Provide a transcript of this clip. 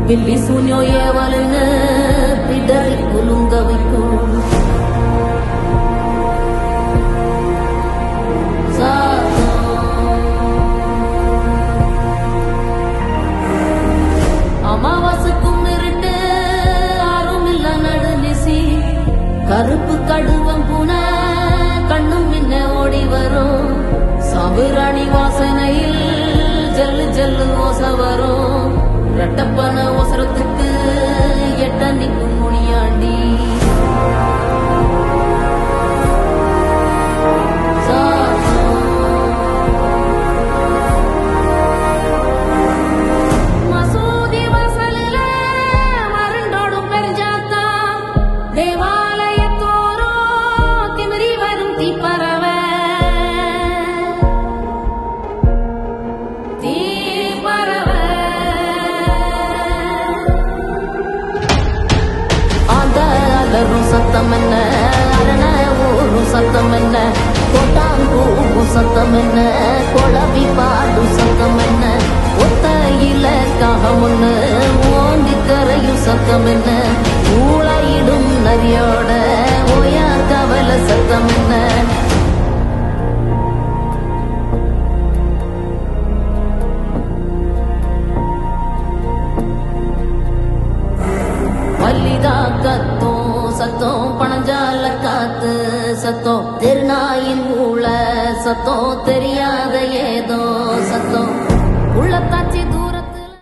பில்லி சூன்யோ ஏவலுன்னு பிடரி குலுங்க வைக்கும். அமாவாசைக்கும் இருட்டு ஆறும் இல்ல நடுநிசி கருப்பு கடுவம் பூன கண்ணும் மின்ன ஓடி வரும். சாம்புராணி வாசனையில் ஜல்லு ஜல்லு ஓச வரும். ரெட்டப்பன ஒசரத்துக்கு எட்ட நிற்கும் முனியாண்டி. மசூதி வாசலில மருண்டோடும் பெருஞ்சாத்தா தேவாலயத்தோறும் திமிரி வரும் தீப்பறவ சத்தம் என்ன அரண ஊரும் சத்தம் என்ன கொட்டாங்கூவும் சத்தம் என்ன கொழவி பாடும் சத்தம் என்ன ஒத்தையில காகம் ஒண்ணு ஓந்தி கரையும் சத்தம் என்ன ஊழையிடும் நரியோட ஓயா கவல சத்தம் என்ன மல்லிகா கத்தோ சத்தம் பணஞ்சால காத்து சத்தம் திருநாயின் மூளை சத்தம் தெரியாத